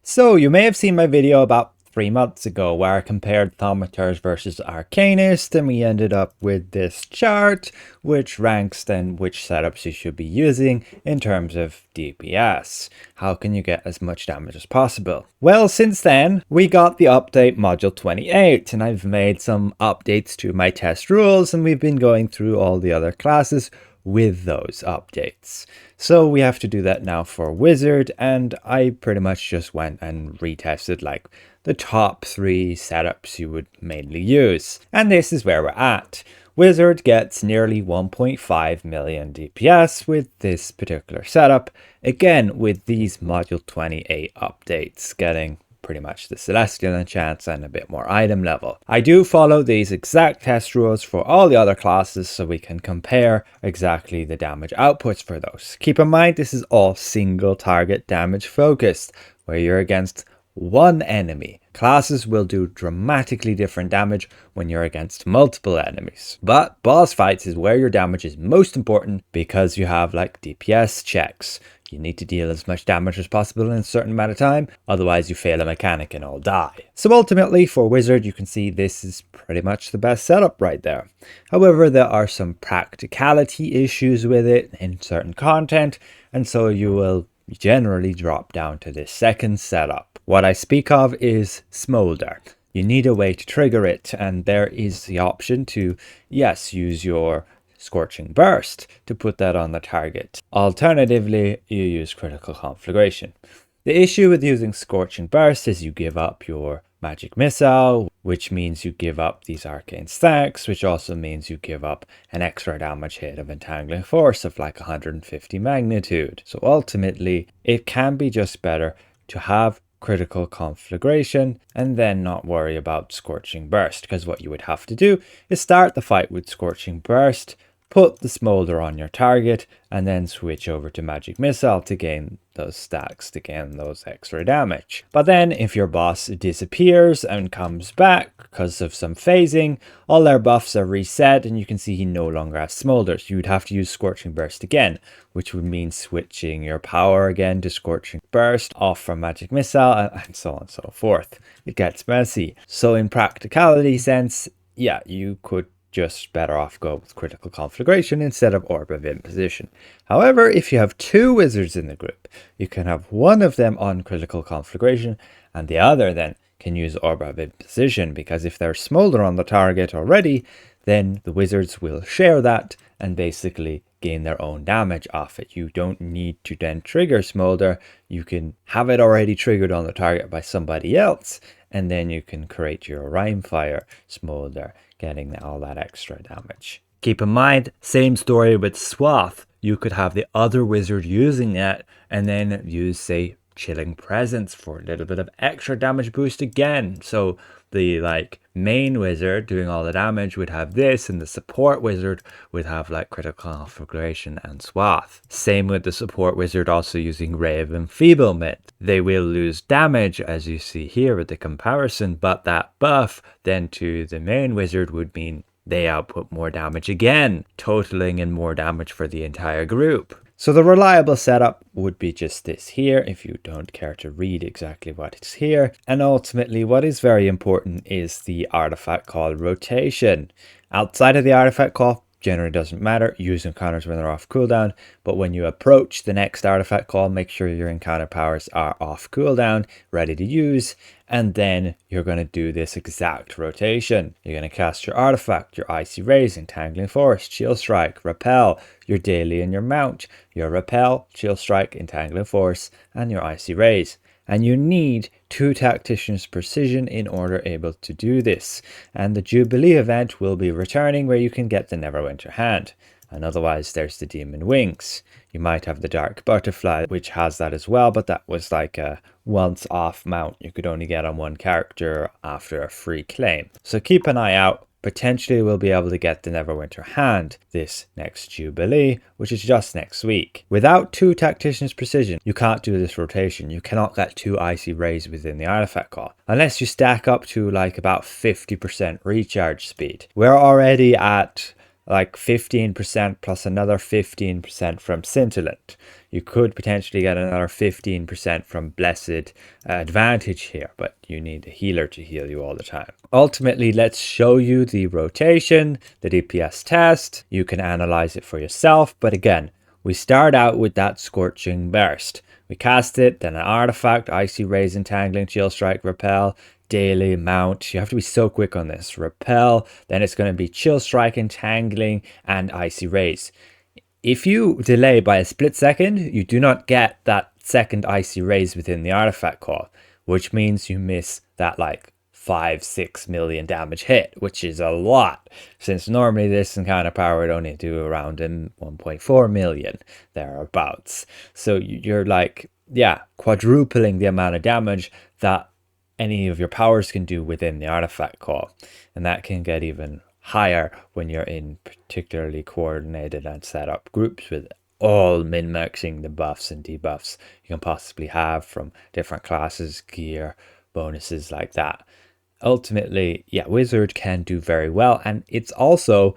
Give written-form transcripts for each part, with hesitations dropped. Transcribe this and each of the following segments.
So you may have seen my video about 3 months ago where I compared Thaumaturge versus Arcanist, and we ended up with this chart which ranks then which setups you should be using in terms of DPS. How can you get as much damage as possible? Well, since then we got the update module 28, and I've made some updates to my test rules, and we've been going through all the other classes with those updates. So we have to do that now for Wizard, and I pretty much just went and retested like the top 3 setups you would mainly use. And this is where we're at. Wizard gets nearly 1.5 million DPS with this particular setup, again with these module 28 updates getting pretty much the celestial enchants and a bit more item level. I do follow these exact test rules for all the other classes so we can compare exactly the damage outputs for those. Keep in mind this is all single target damage focused, where you're against one enemy. Classes will do dramatically different damage when you're against multiple enemies. But boss fights is where your damage is most important because you have like DPS checks. You need to deal as much damage as possible in a certain amount of time, otherwise you fail a mechanic and all die. So ultimately for Wizard you can see this is pretty much the best setup right there. However, there are some practicality issues with it in certain content, and so you will generally drop down to this second setup. What I speak of is Smolder. You need a way to trigger it, and there is the option to, yes, use your Scorching Burst to put that on the target. Alternatively, you use Critical Conflagration. The issue with using Scorching Burst is you give up your Magic Missile, which means you give up these arcane stacks, which also means you give up an extra damage hit of Entangling Force of like 150 magnitude. So ultimately, it can be just better to have Critical Conflagration and then not worry about Scorching Burst, because what you would have to do is start the fight with Scorching Burst, put the Smolder on your target, and then switch over to Magic Missile to gain those stacks, to gain those extra damage. But then if your boss disappears and comes back because of some phasing, all their buffs are reset and you can see he no longer has Smolders. You would have to use Scorching Burst again, which would mean switching your power again to Scorching Burst off from Magic Missile, and so on and so forth. It gets messy. So in practicality sense, yeah, you could just better off go with Critical Conflagration instead of Orb of Imposition. However, if you have 2 wizards in the group, you can have one of them on Critical Conflagration and the other then can use Orb of Imposition, because if there's Smolder on the target already, then the wizards will share that and basically gain their own damage off it. You don't need to then trigger Smolder. You can have it already triggered on the target by somebody else, and then you can create your Rhymefire Smolder, getting all that extra damage. Keep in mind, same story with Swath. You could have the other wizard using that and then use, say, Chilling Presence for a little bit of extra damage boost again. So the main wizard doing all the damage would have this, and the support wizard would have like Critical Conflagration and Swath. Same with the support wizard also using Ray of Enfeeblement. They will lose damage as you see here with the comparison, but that buff then to the main wizard would mean they output more damage again, totaling in more damage for the entire group. So the reliable setup would be just this here, if you don't care to read exactly what is here. And ultimately what is very important is the artifact call rotation. Outside of the artifact call, generally doesn't matter, use encounters when they're off cooldown, but when you approach the next artifact call, make sure your encounter powers are off cooldown, ready to use, and then you're going to do this exact rotation. You're going to cast your artifact, your Icy Rays, Entangling Force, Chill Strike, Repel, your Daily and your Mount, your Repel, Chill Strike, Entangling Force, and your Icy Rays. And you need 2 Tactician's Precision in order able to do this. And the Jubilee event will be returning where you can get the Neverwinter hand. And otherwise there's the Demon Wings. You might have the Dark Butterfly, which has that as well, but that was like a once off mount you could only get on one character after a free claim. So keep an eye out. Potentially we'll be able to get the Neverwinter hand this next Jubilee, which is just next week. Without 2 Tactician's Precision, you can't do this rotation. You cannot get 2 Icy Rays within the artifact call, unless you stack up to like about 50% recharge speed. We're already at like 15% plus another 15% from Scintillant. You could potentially get another 15% from Blessed Advantage here, but you need a healer to heal you all the time. Ultimately, let's show you the rotation, the DPS test. You can analyze it for yourself, but again, we start out with that Scorching Burst. We cast it, then an artifact, Icy Rays, Entangling, Chill Strike, Repel, Daily, Mount. You have to be so quick on this. Repel, then it's going to be Chill Strike, Entangling, and Icy Rays. If you delay by a split second, you do not get that second Icy Rays within the artifact call, which means you miss that like 5-6 million damage hit, which is a lot, since normally this encounter power would only do around 1.4 million thereabouts. So you're like, yeah, quadrupling the amount of damage that any of your powers can do within the artifact call, and that can get even higher when you're in particularly coordinated and set up groups with all min-maxing the buffs and debuffs you can possibly have from different classes, gear, bonuses like that. Ultimately, yeah, Wizard can do very well, and it's also,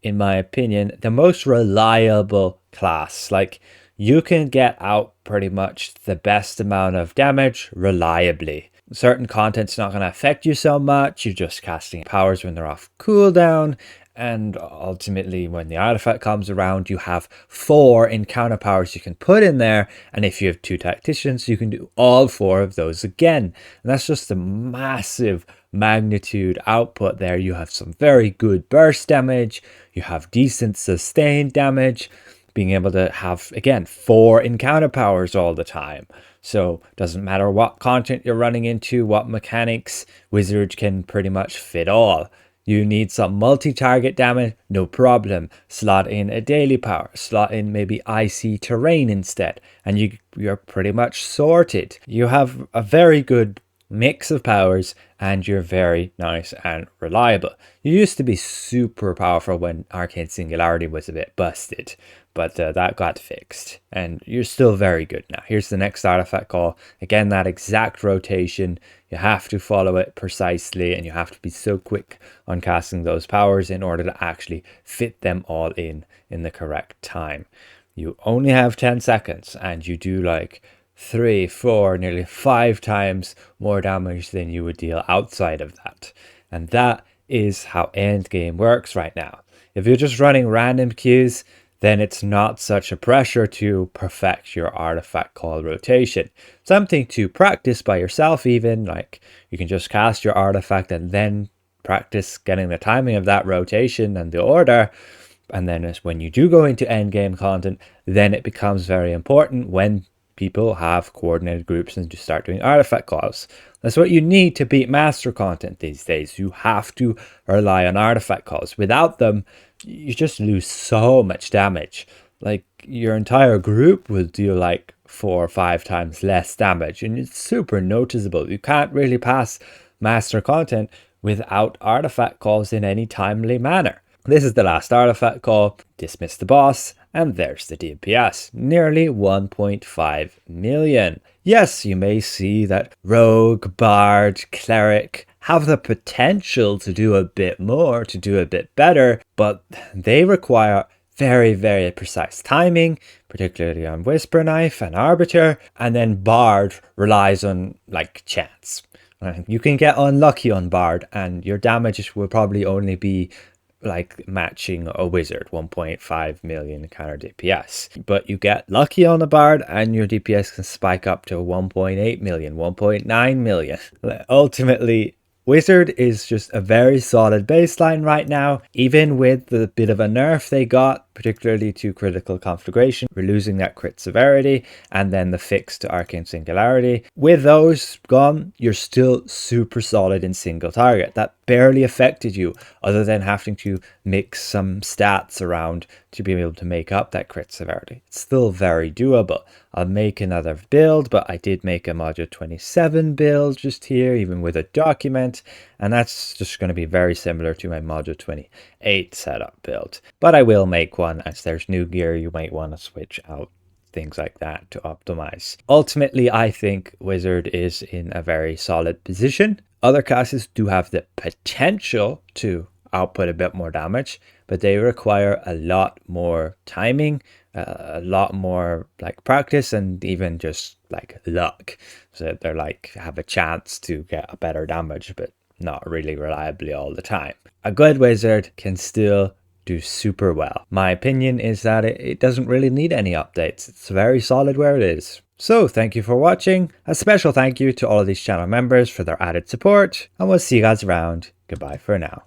in my opinion, the most reliable class. Like, you can get out pretty much the best amount of damage reliably. Certain content's not going to affect you so much. You're just casting powers when they're off cooldown, and ultimately when the artifact comes around, you have 4 encounter powers you can put in there, and if you have 2 tacticians, you can do all 4 of those again. And that's just a massive magnitude output there. You have some very good burst damage, you have decent sustained damage, being able to have, again, 4 encounter powers all the time. So doesn't matter what content you're running into, what mechanics, Wizard can pretty much fit all. You need some multi-target damage, no problem. Slot in a daily power, slot in maybe icy terrain instead, and you're pretty much sorted. You have a very good mix of powers, and you're very nice and reliable. You used to be super powerful when Arcane Singularity was a bit busted, but that got fixed, and you're still very good now. Here's the next artifact call. Again, that exact rotation. You have to follow it precisely, and you have to be so quick on casting those powers in order to actually fit them all in the correct time. You only have 10 seconds, and you do like 3, 4, nearly 5 times more damage than you would deal outside of that. And that is how endgame works right now. If you're just running random queues, then it's not such a pressure to perfect your artifact call rotation. Something to practice by yourself even, like you can just cast your artifact and then practice getting the timing of that rotation and the order. And then when you do go into endgame content, then it becomes very important when people have coordinated groups and just start doing artifact calls. That's what you need to beat master content these days. You have to rely on artifact calls. Without them, you just lose so much damage. Like your entire group will deal like 4 or 5 times less damage, and it's super noticeable. You can't really pass master content without artifact calls in any timely manner. This is the last artifact call. Dismiss the boss, and there's the DPS, nearly 1.5 million. Yes, you may see that Rogue, Bard, Cleric have the potential to do a bit more, to do a bit better, but they require very, very precise timing, particularly on Whisper Knife and Arbiter, and then Bard relies on like chance. You can get unlucky on Bard, and your damage will probably only be like matching a wizard, 1.5 million counter DPS. But you get lucky on the Bard and your DPS can spike up to 1.8 million, 1.9 million. Ultimately, Wizard is just a very solid baseline right now, even with the bit of a nerf they got, particularly to critical conflagration. We're losing that crit severity, and then the fix to Arcane Singularity. With those gone, you're still super solid in single target. That barely affected you, other than having to mix some stats around to be able to make up that crit severity. It's still very doable. I'll make another build, but I did make a module 27 build just here, even with a document, and that's just going to be very similar to my module 28 setup build. But I will make one as there's new gear you might want to switch out, things like that to optimize. Ultimately, I think Wizard is in a very solid position. Other classes do have the potential to output a bit more damage, but they require a lot more timing, a lot more like practice, and even just like luck. So they're like have a chance to get a better damage, but not really reliably all the time. A good wizard can still do super well. My opinion is that it doesn't really need any updates. It's very solid where it is. So thank you for watching. A special thank you to all of these channel members for their added support, and we'll see you guys around. Goodbye for now.